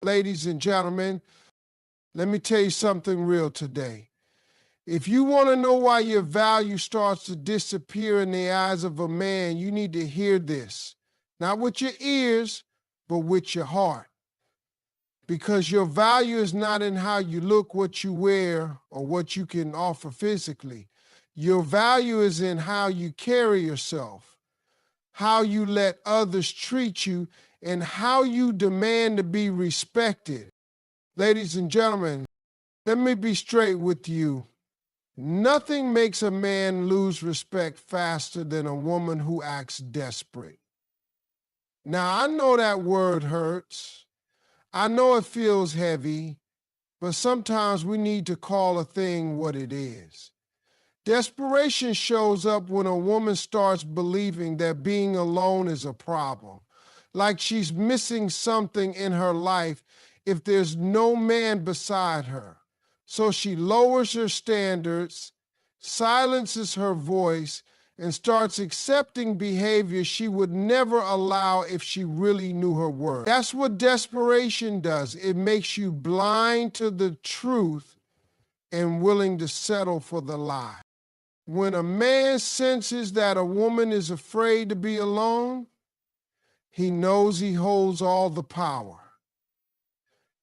Ladies and gentlemen, let me tell you something real today. If you want to know why your value starts to disappear in the eyes of a man, you need to hear this. Not with your ears, but with your heart. Because your value is not in how you look, what you wear, or what you can offer physically. Your value is in how you carry yourself, how you let others treat you, and how you demand to be respected. Ladies and gentlemen, let me be straight with you. Nothing makes a man lose respect faster than a woman who acts desperate. Now, I know that word hurts. I know it feels heavy, but sometimes we need to call a thing what it is. Desperation shows up when a woman starts believing that being alone is a problem, like she's missing something in her life if there's no man beside her. So she lowers her standards, silences her voice, and starts accepting behavior she would never allow if she really knew her worth. That's what desperation does. It makes you blind to the truth and willing to settle for the lie. When a man senses that a woman is afraid to be alone, he knows he holds all the power.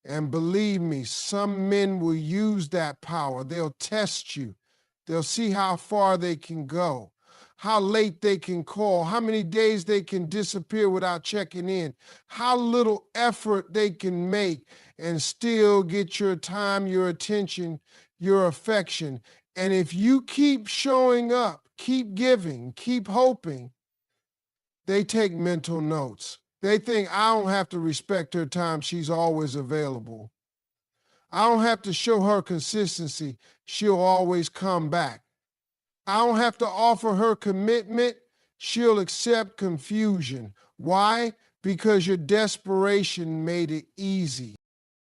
And believe me, some men will use that power. They'll test you. They'll see how far they can go, how late they can call, how many days they can disappear without checking in, how little effort they can make and still get your time, your attention, your affection. And if you keep showing up, keep giving, keep hoping, they take mental notes. They think, I don't have to respect her time. She's always available. I don't have to show her consistency. She'll always come back. I don't have to offer her commitment. She'll accept confusion. Why? Because your desperation made it easy.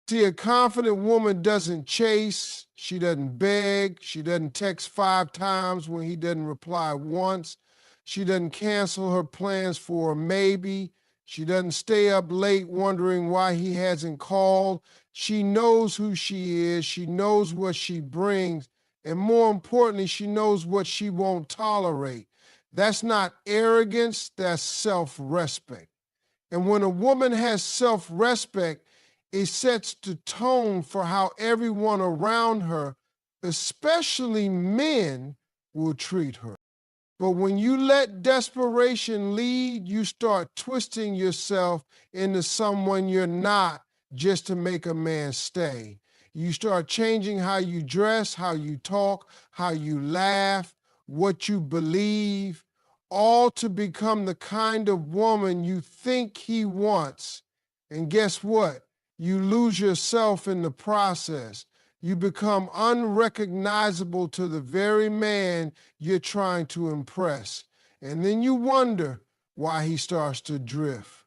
See, a confident woman doesn't chase. She doesn't beg. She doesn't text 5 times when he doesn't reply once. She doesn't cancel her plans for a maybe. She doesn't stay up late wondering why he hasn't called. She knows who she is. She knows what she brings. And more importantly, she knows what she won't tolerate. That's not arrogance, that's self-respect. And when a woman has self-respect, it sets the tone for how everyone around her, especially men, will treat her. But when you let desperation lead, you start twisting yourself into someone you're not just to make a man stay. You start changing how you dress, how you talk, how you laugh, what you believe, all to become the kind of woman you think he wants. And guess what? You lose yourself in the process. You become unrecognizable to the very man you're trying to impress. And then you wonder why he starts to drift,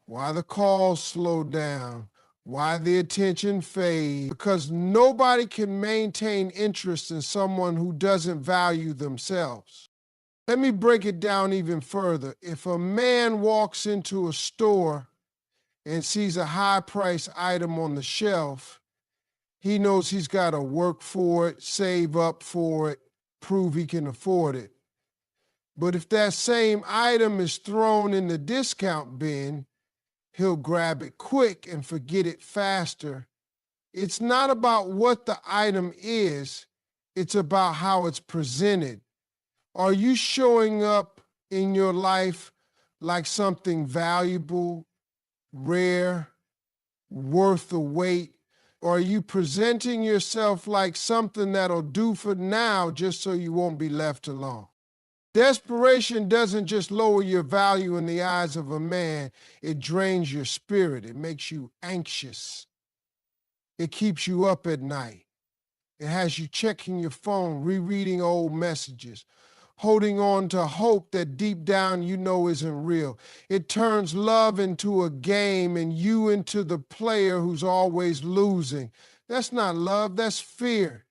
why the calls slow down, why the attention fades. Because nobody can maintain interest in someone who doesn't value themselves. Let me break it down even further. If a man walks into a store and sees a high-priced item on the shelf, he knows he's got to work for it, save up for it, prove he can afford it. But if that same item is thrown in the discount bin, he'll grab it quick and forget it faster. It's not about what the item is, it's about how it's presented. Are you showing up in your life like something valuable, rare, worth the wait? Or are you presenting yourself like something that'll do for now just so you won't be left alone? Desperation doesn't just lower your value in the eyes of a man, it drains your spirit. It makes you anxious. It keeps you up at night. It has you checking your phone, rereading old messages, holding on to hope that deep down you know isn't real. It turns love into a game and you into the player who's always losing. That's not love, that's fear.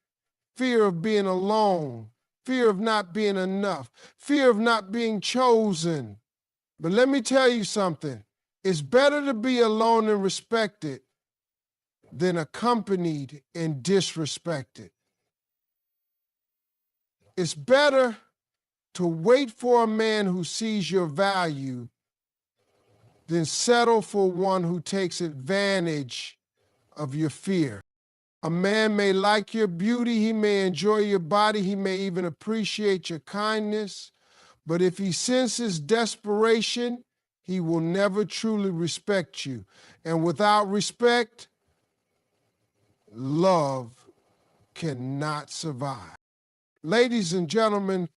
Fear of being alone, fear of not being enough, fear of not being chosen. But let me tell you something. It's better to be alone and respected than accompanied and disrespected. It's better to wait for a man who sees your value than settle for one who takes advantage of your fear. A man may like your beauty, he may enjoy your body, he may even appreciate your kindness, but if he senses desperation, he will never truly respect you. And without respect, love cannot survive. Ladies and gentlemen,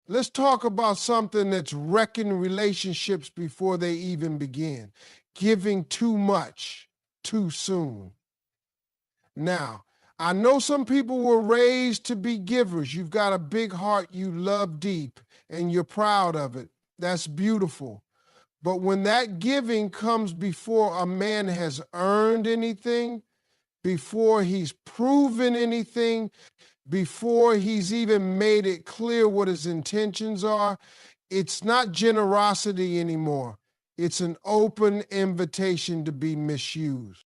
let's talk about something that's wrecking relationships before they even begin. Giving too much too soon. Now, I know some people were raised to be givers. You've got a big heart you love deep and you're proud of it. That's beautiful. But when that giving comes before a man has earned anything, before he's proven anything, before he's even made it clear what his intentions are, it's not generosity anymore. It's an open invitation to be misused.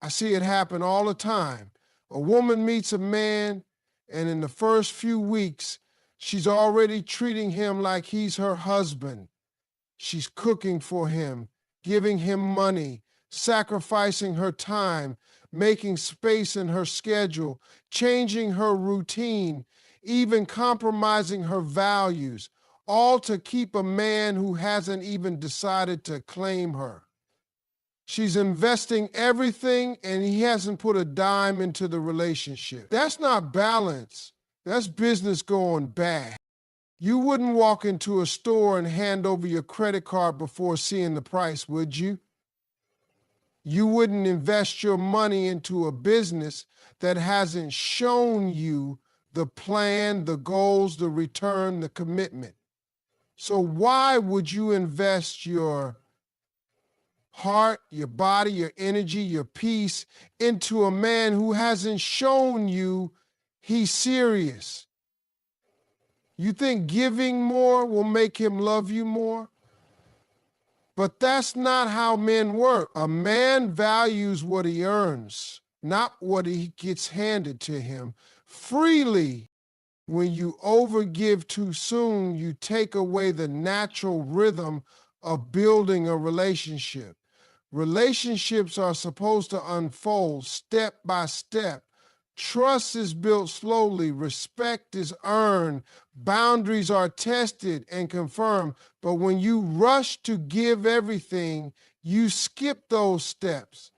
I see it happen all the time. A woman meets a man, and in the first few weeks, she's already treating him like he's her husband. She's cooking for him, giving him money, sacrificing her time, making space in her schedule, changing her routine, even compromising her values, all to keep a man who hasn't even decided to claim her. She's investing everything and he hasn't put a dime into the relationship. That's not balance. That's business going bad. You wouldn't walk into a store and hand over your credit card before seeing the price, would you? You wouldn't invest your money into a business that hasn't shown you the plan, the goals, the return, the commitment. So why would you invest your heart, your body, your energy, your peace into a man who hasn't shown you he's serious? You think giving more will make him love you more? But that's not how men work. A man values what he earns, not what he gets handed to him freely. When you overgive too soon, you take away the natural rhythm of building a relationship. Relationships are supposed to unfold step by step. Trust is built slowly. Respect is earned. Boundaries are tested and confirmed. But when you rush to give everything, you skip those steps.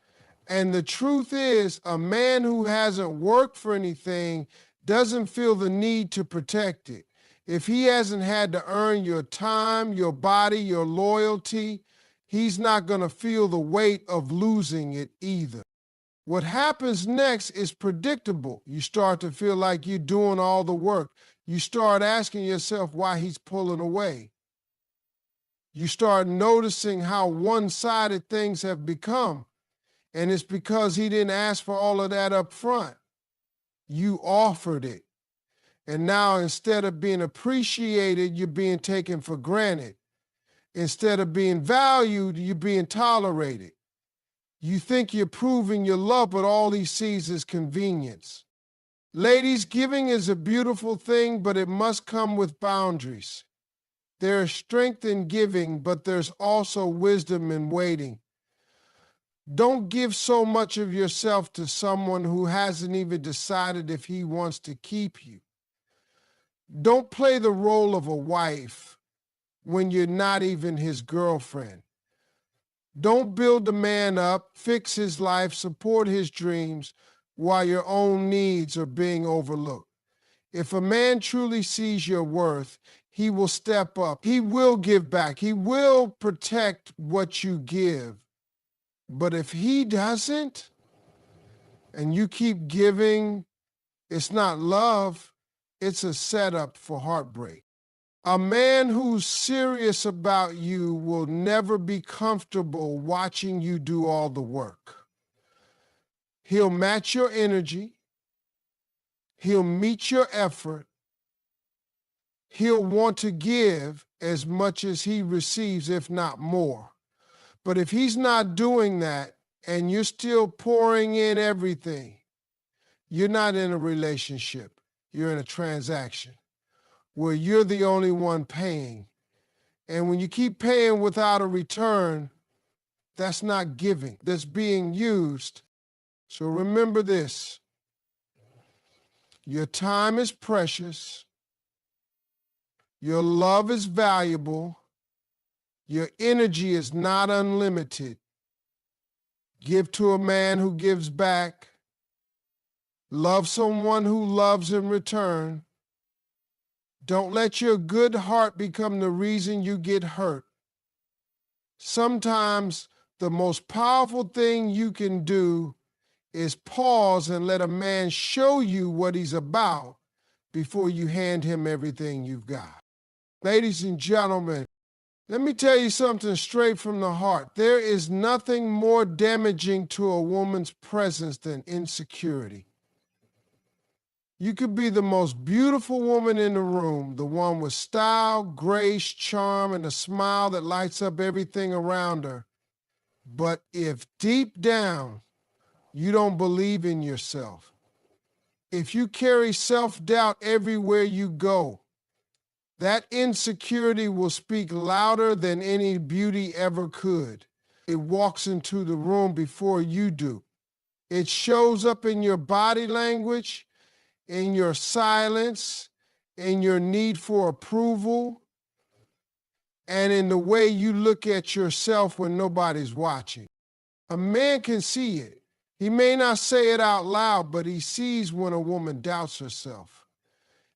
And the truth is, a man who hasn't worked for anything doesn't feel the need to protect it. If he hasn't had to earn your time, your body, your loyalty, he's not going to feel the weight of losing it either. What happens next is predictable. You start to feel like you're doing all the work. You start asking yourself why he's pulling away. You start noticing how one-sided things have become. And it's because he didn't ask for all of that up front. You offered it. And now instead of being appreciated, you're being taken for granted. Instead of being valued, you're being tolerated. You think you're proving your love, but all he sees is convenience. Ladies, giving is a beautiful thing, but it must come with boundaries. There is strength in giving, but there's also wisdom in waiting. Don't give so much of yourself to someone who hasn't even decided if he wants to keep you. Don't play the role of a wife when you're not even his girlfriend. Don't build a man up, fix his life, support his dreams while your own needs are being overlooked. If a man truly sees your worth, he will step up. He will give back. He will protect what you give. But if he doesn't, and you keep giving, it's not love, it's a setup for heartbreak. A man who's serious about you will never be comfortable watching you do all the work. He'll match your energy. He'll meet your effort. He'll want to give as much as he receives, if not more. But if he's not doing that and you're still pouring in everything, you're not in a relationship. You're in a transaction where you're the only one paying. And when you keep paying without a return, that's not giving. That's being used. So remember this. Your time is precious. Your love is valuable. Your energy is not unlimited. Give to a man who gives back. Love someone who loves in return. Don't let your good heart become the reason you get hurt. Sometimes the most powerful thing you can do is pause and let a man show you what he's about before you hand him everything you've got. Ladies and gentlemen, let me tell you something straight from the heart. There is nothing more damaging to a woman's presence than insecurity. You could be the most beautiful woman in the room, the one with style, grace, charm, and a smile that lights up everything around her. But if deep down you don't believe in yourself, if you carry self-doubt everywhere you go, that insecurity will speak louder than any beauty ever could. It walks into the room before you do. It shows up in your body language, in your silence, in your need for approval, and in the way you look at yourself when nobody's watching. A man can see it. He may not say it out loud, but he sees when a woman doubts herself.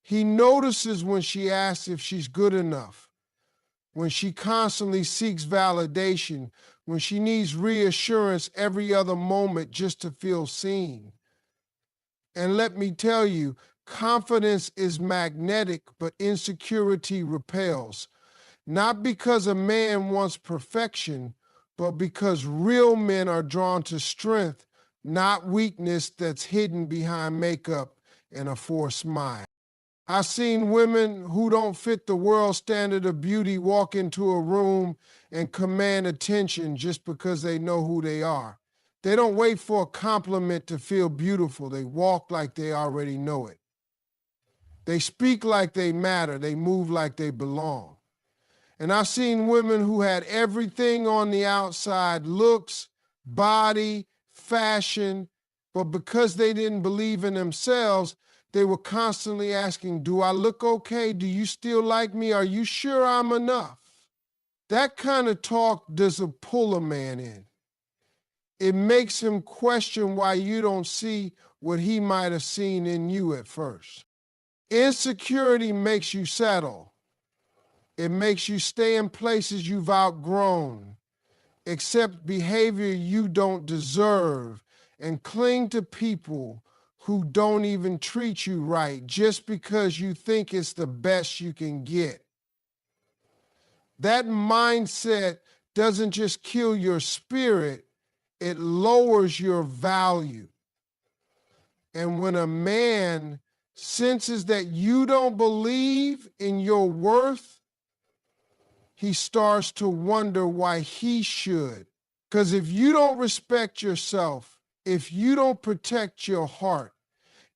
He notices when she asks if she's good enough, when she constantly seeks validation, when she needs reassurance every other moment just to feel seen. And let me tell you, confidence is magnetic, but insecurity repels. Not because a man wants perfection, but because real men are drawn to strength, not weakness that's hidden behind makeup and a forced smile. I've seen women who don't fit the world standard of beauty walk into a room and command attention just because they know who they are. They don't wait for a compliment to feel beautiful. They walk like they already know it. They speak like they matter. They move like they belong. And I've seen women who had everything on the outside, looks, body, fashion, but because they didn't believe in themselves, they were constantly asking, do I look okay? Do you still like me? Are you sure I'm enough? That kind of talk doesn't pull a man in. It makes him question why you don't see what he might have seen in you at first. Insecurity makes you settle. It makes you stay in places you've outgrown, accept behavior you don't deserve, and cling to people who don't even treat you right just because you think it's the best you can get. That mindset doesn't just kill your spirit, it lowers your value. And when a man senses that you don't believe in your worth, he starts to wonder why he should. Because if you don't respect yourself, if you don't protect your heart,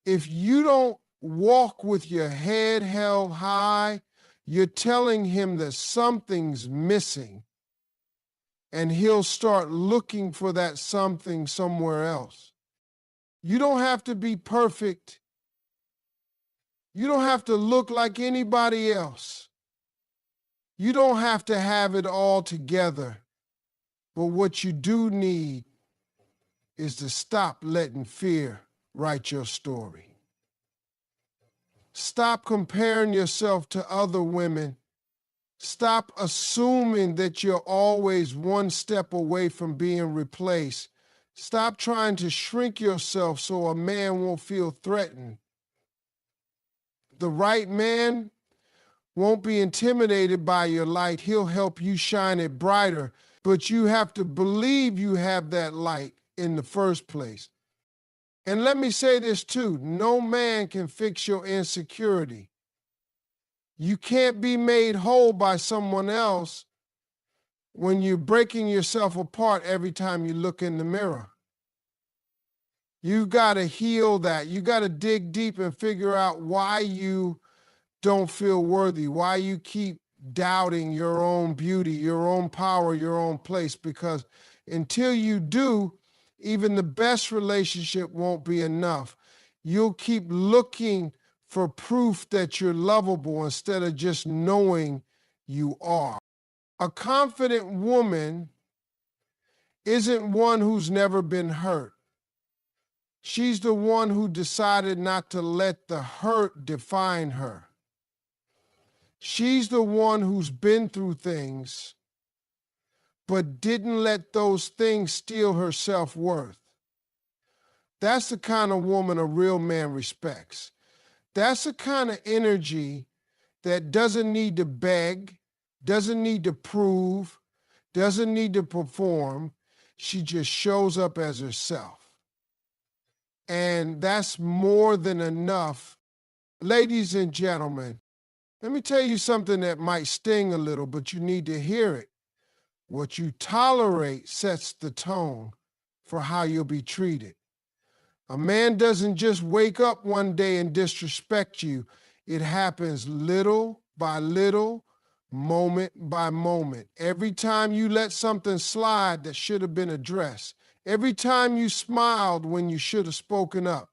if you don't walk with your head held high, you're telling him that something's missing. And he'll start looking for that something somewhere else. You don't have to be perfect. You don't have to look like anybody else. You don't have to have it all together. But what you do need is to stop letting fear write your story. Stop comparing yourself to other women. Stop assuming that you're always one step away from being replaced. Stop trying to shrink yourself so a man won't feel threatened. The right man won't be intimidated by your light. He'll help you shine it brighter, but you have to believe you have that light in the first place. And let me say this too, no man can fix your insecurity. You can't be made whole by someone else. when you're breaking yourself apart every time you look in the mirror. You got to heal that. You got to dig deep and figure out why you don't feel worthy, why you keep doubting your own beauty, your own power, your own place, because until you do, even the best relationship won't be enough. You'll keep looking for proof that you're lovable instead of just knowing you are. A confident woman isn't one who's never been hurt. She's the one who decided not to let the hurt define her. She's the one who's been through things, but didn't let those things steal her self-worth. That's the kind of woman a real man respects. That's the kind of energy that doesn't need to beg, doesn't need to prove, doesn't need to perform. She just shows up as herself. And that's more than enough. Ladies and gentlemen, let me tell you something that might sting a little, but you need to hear it. What you tolerate sets the tone for how you'll be treated. A man doesn't just wake up one day and disrespect you. It happens little by little, moment by moment. Every time you let something slide that should have been addressed. Every time you smiled when you should have spoken up.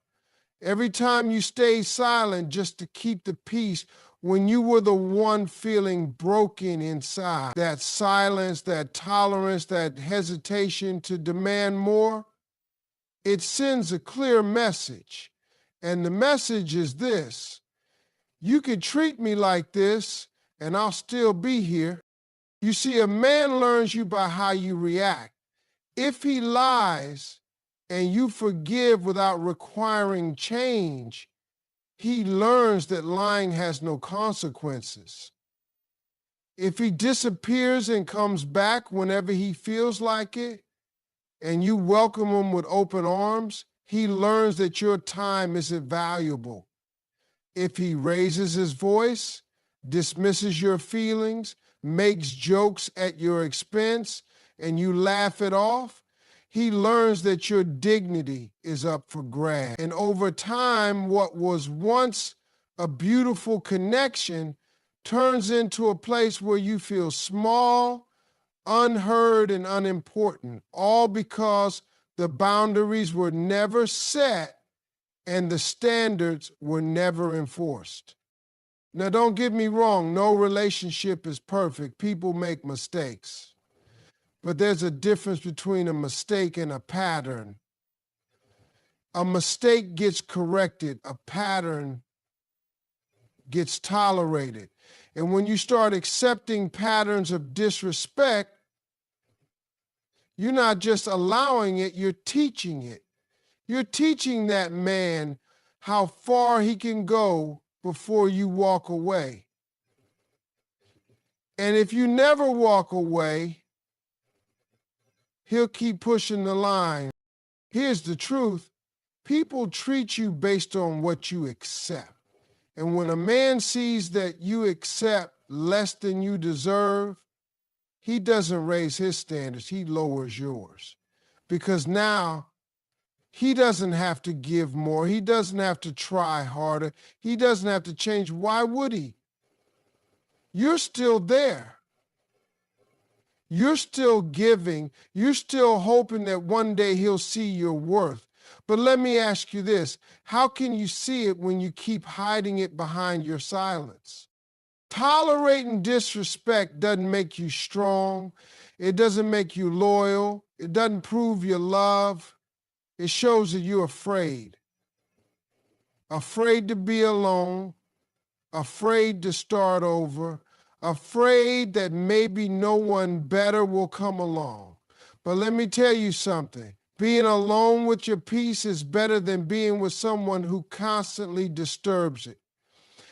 Every time you stayed silent just to keep the peace when you were the one feeling broken inside. That silence, that tolerance, that hesitation to demand more, it sends a clear message. And the message is this: you can treat me like this and I'll still be here. You see, a man learns you by how you react. If he lies and you forgive without requiring change, he learns that lying has no consequences. If he disappears and comes back whenever he feels like it, and you welcome him with open arms, he learns that your time isn't valuable. If he raises his voice, dismisses your feelings, makes jokes at your expense, and you laugh it off, he learns that your dignity is up for grabs. And over time, what was once a beautiful connection turns into a place where you feel small, unheard, and unimportant, all because the boundaries were never set and the standards were never enforced. Now, don't get me wrong, no relationship is perfect. People make mistakes. But there's a difference between a mistake and a pattern. A mistake gets corrected, a pattern gets tolerated. And when you start accepting patterns of disrespect, you're not just allowing it, you're teaching it. You're teaching that man how far he can go before you walk away. And if you never walk away, he'll keep pushing the line. Here's the truth. People treat you based on what you accept. And when a man sees that you accept less than you deserve, he doesn't raise his standards, he lowers yours. Because now he doesn't have to give more, he doesn't have to try harder, he doesn't have to change. Why would he? You're still there. You're still giving. You're still hoping that one day he'll see your worth. But let me ask you this. How can you see it when you keep hiding it behind your silence? Tolerating disrespect doesn't make you strong. It doesn't make you loyal. It doesn't prove your love. It shows that you're afraid. Afraid to be alone. Afraid to start over. Afraid that maybe no one better will come along. But let me tell you something. Being alone with your peace is better than being with someone who constantly disturbs it.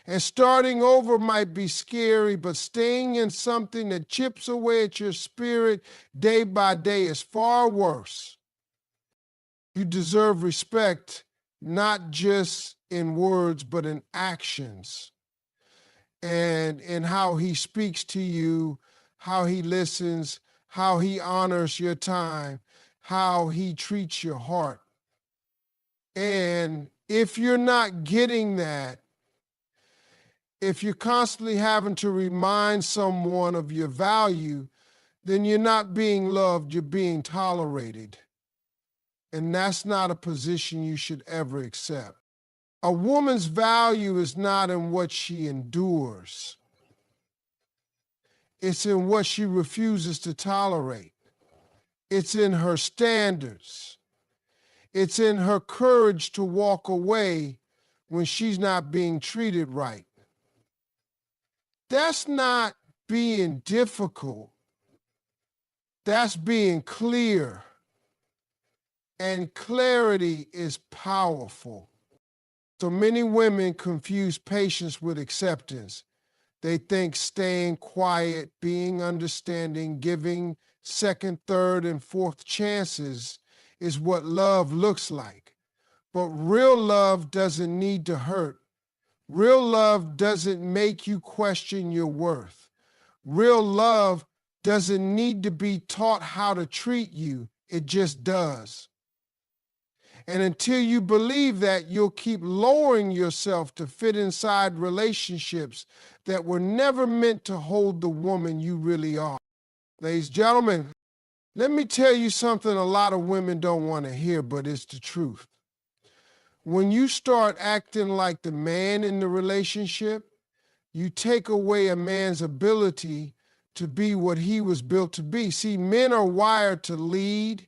And starting over might be scary, but staying in something that chips away at your spirit day by day is far worse. You deserve respect, not just in words, but in actions. And in how he speaks to you, how he listens, how he honors your time, how he treats your heart. And if you're not getting that, if you're constantly having to remind someone of your value, then you're not being loved, you're being tolerated. And that's not a position you should ever accept. A woman's value is not in what she endures. It's in what she refuses to tolerate. It's in her standards. It's in her courage to walk away when she's not being treated right. That's not being difficult. That's being clear. And clarity is powerful. So many women confuse patience with acceptance. They think staying quiet, being understanding, giving second, third, and fourth chances is what love looks like. But real love doesn't need to hurt. Real love doesn't make you question your worth. Real love doesn't need to be taught how to treat you. It just does. And until you believe that, you'll keep lowering yourself to fit inside relationships that were never meant to hold the woman you really are. Ladies and gentlemen, let me tell you something a lot of women don't want to hear, but it's the truth. When you start acting like the man in the relationship, you take away a man's ability to be what he was built to be. See, men are wired to lead,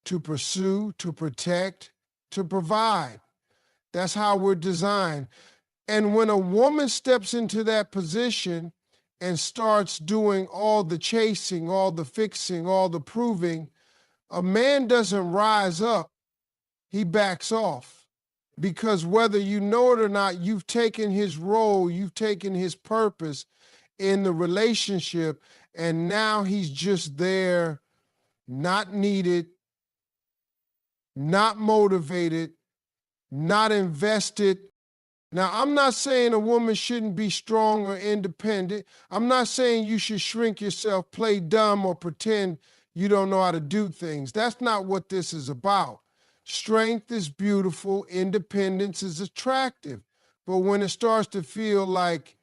to pursue, to protect, to provide. That's how we're designed. And when a woman steps into that position and starts doing all the chasing, all the fixing, all the proving, a man doesn't rise up, he backs off. Because whether you know it or not, you've taken his role, you've taken his purpose in the relationship, and now he's just there, not needed, not motivated, not invested. Now, I'm not saying a woman shouldn't be strong or independent. I'm not saying you should shrink yourself, play dumb, or pretend you don't know how to do things. That's not what this is about. Strength is beautiful, independence is attractive. But when it starts to feel like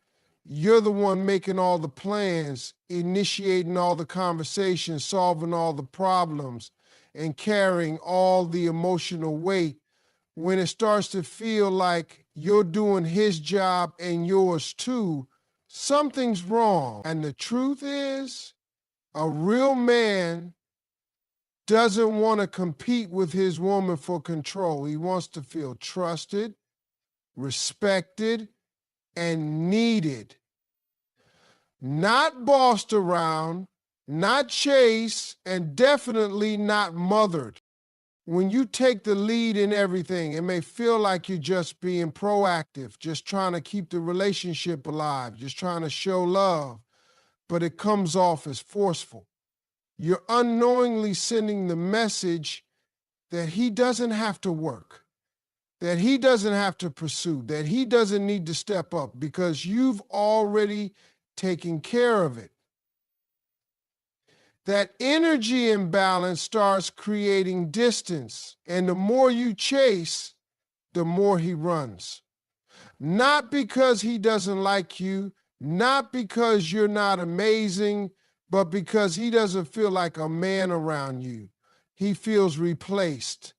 you're the one making all the plans, initiating all the conversations, solving all the problems, and carrying all the emotional weight, when it starts to feel like you're doing his job and yours too, something's wrong. And the truth is, a real man doesn't want to compete with his woman for control. He wants to feel trusted, respected, and needed. Not bossed around, not chased, and definitely not mothered. When you take the lead in everything, it may feel like you're just being proactive, just trying to keep the relationship alive, just trying to show love, but it comes off as forceful. You're unknowingly sending the message that he doesn't have to work, that he doesn't have to pursue, that he doesn't need to step up because you've already taken care of it. That energy imbalance starts creating distance, and the more you chase, the more he runs. Not because he doesn't like you, not because you're not amazing, but because he doesn't feel like a man around you. He feels replaced.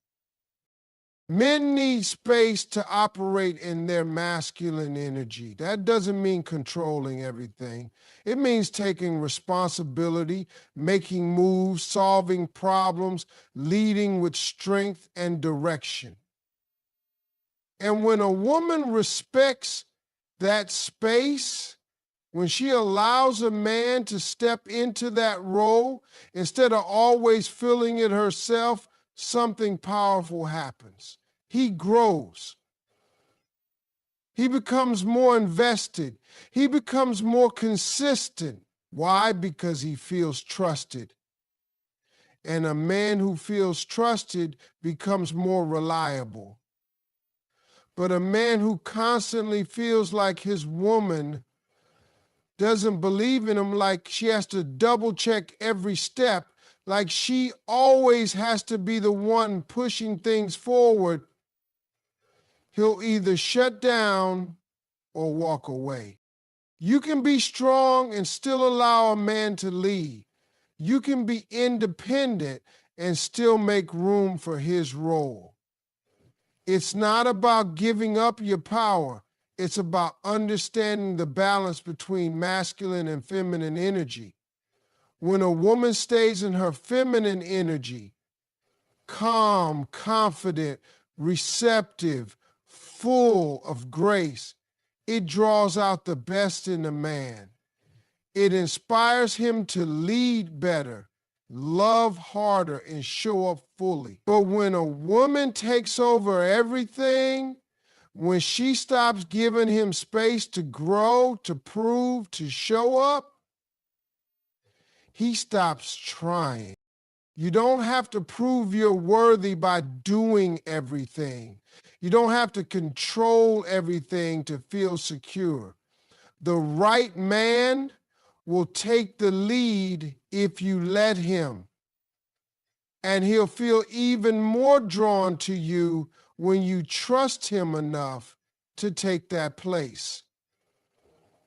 Men need space to operate in their masculine energy. That doesn't mean controlling everything. It means taking responsibility, making moves, solving problems, leading with strength and direction. And when a woman respects that space, when she allows a man to step into that role, instead of always filling it herself, something powerful happens. He grows. He becomes more invested. He becomes more consistent. Why? Because he feels trusted. And a man who feels trusted becomes more reliable. But a man who constantly feels like his woman doesn't believe in him, like she has to double check every step, like she always has to be the one pushing things forward, he'll either shut down or walk away. You can be strong and still allow a man to lead. You can be independent and still make room for his role. It's not about giving up your power. It's about understanding the balance between masculine and feminine energy. When a woman stays in her feminine energy, calm, confident, receptive, full of grace, it draws out the best in a man. It inspires him to lead better, love harder, and show up fully. But when a woman takes over everything, when she stops giving him space to grow, to prove, to show up, he stops trying. You don't have to prove you're worthy by doing everything. You don't have to control everything to feel secure. The right man will take the lead if you let him. And he'll feel even more drawn to you when you trust him enough to take that place.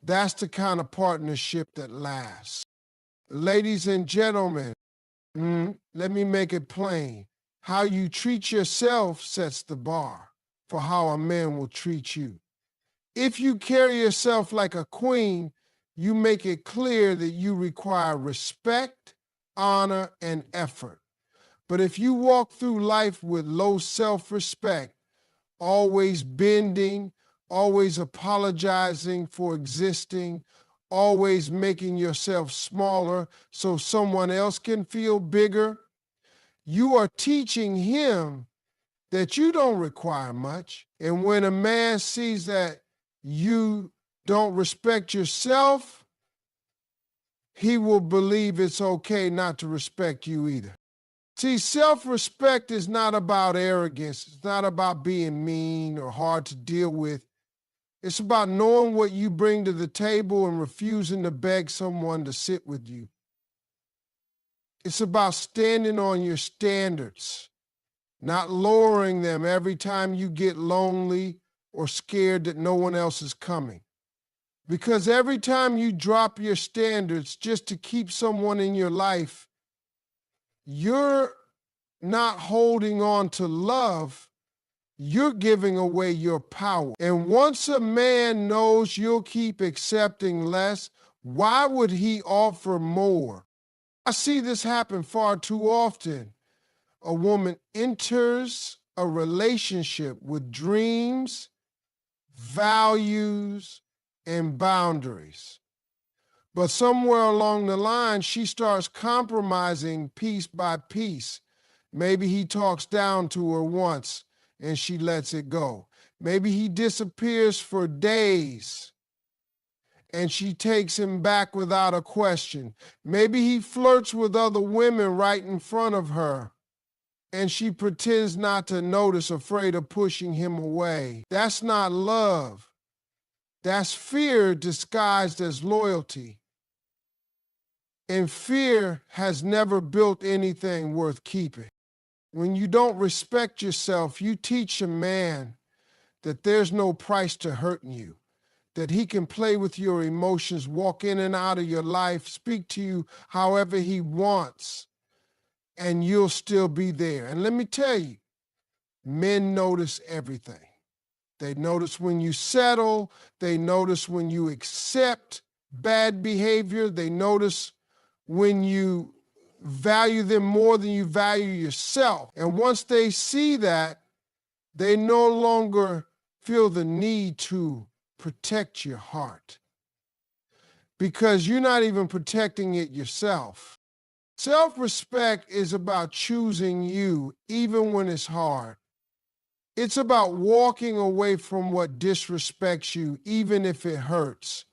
That's the kind of partnership that lasts. Ladies and gentlemen, let me make it plain. How you treat yourself sets the bar for how a man will treat you. If you carry yourself like a queen, you make it clear that you require respect, honor, and effort. But if you walk through life with low self-respect, always bending, always apologizing for existing, always making yourself smaller so someone else can feel bigger, you are teaching him that you don't require much. And when a man sees that you don't respect yourself, he will believe it's okay not to respect you either. See, self-respect is not about arrogance. It's not about being mean or hard to deal with. It's about knowing what you bring to the table and refusing to beg someone to sit with you. It's about standing on your standards, not lowering them every time you get lonely or scared that no one else is coming. Because every time you drop your standards just to keep someone in your life, you're not holding on to love, you're giving away your power. And once a man knows you'll keep accepting less, why would he offer more? I see this happen far too often. A woman enters a relationship with dreams, values, and boundaries. But somewhere along the line, she starts compromising piece by piece. Maybe he talks down to her once and she lets it go. Maybe he disappears for days and she takes him back without a question. Maybe he flirts with other women right in front of her and she pretends not to notice, afraid of pushing him away. That's not love. That's fear disguised as loyalty. And fear has never built anything worth keeping. When you don't respect yourself, you teach a man that there's no price to hurting you, that he can play with your emotions, walk in and out of your life, speak to you however he wants, and you'll still be there. And let me tell you, men notice everything. They notice when you settle. They notice when you accept bad behavior. They notice when you value them more than you value yourself. And once they see that, they no longer feel the need to protect your heart because you're not even protecting it yourself. Self-respect is about choosing you even when it's hard. It's about walking away from what disrespects you, even if it hurts.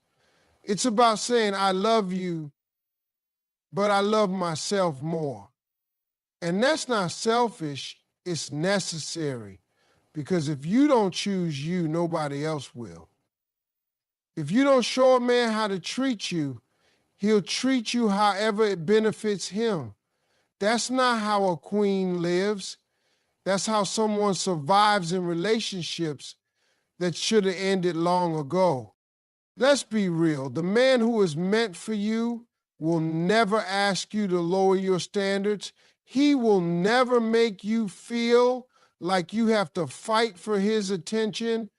It's about saying, I love you, but I love myself more. And that's not selfish, it's necessary. Because if you don't choose you, nobody else will. If you don't show a man how to treat you, he'll treat you however it benefits him. That's not how a queen lives. That's how someone survives in relationships that should have ended long ago. Let's be real. The man who is meant for you will never ask you to lower your standards. He will never make you feel like you have to fight for his attention,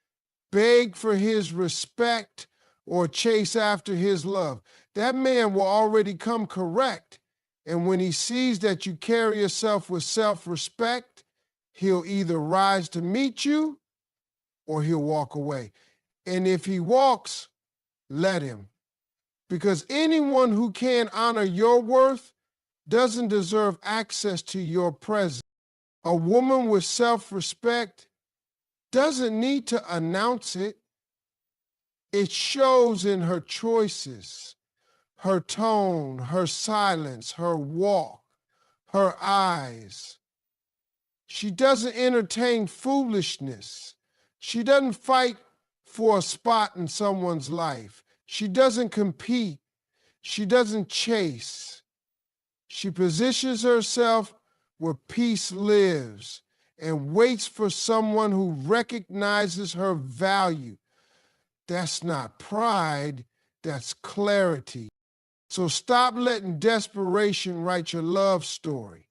beg for his respect, or chase after his love. That man will already come correct. And when he sees that you carry yourself with self-respect, he'll either rise to meet you or he'll walk away. And if he walks, let him. Because anyone who can't honor your worth doesn't deserve access to your presence. A woman with self-respect doesn't need to announce it. It shows in her choices, her tone, her silence, her walk, her eyes. She doesn't entertain foolishness. She doesn't fight for a spot in someone's life. She doesn't compete. She doesn't chase. She positions herself where peace lives and waits for someone who recognizes her value. That's not pride, that's clarity. So stop letting desperation write your love story.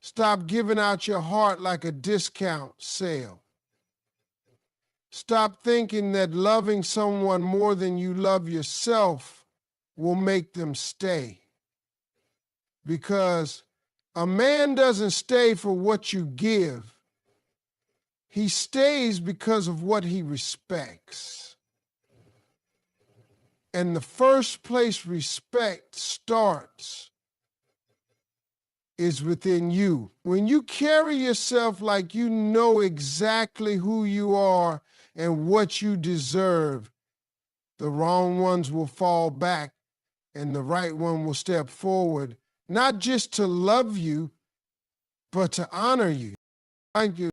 Stop giving out your heart like a discount sale. Stop thinking that loving someone more than you love yourself will make them stay. Because a man doesn't stay for what you give. He stays because of what he respects. And the first place respect starts is within you. When you carry yourself like you know exactly who you are and what you deserve, the wrong ones will fall back and the right one will step forward, not just to love you, but to honor you. Thank you.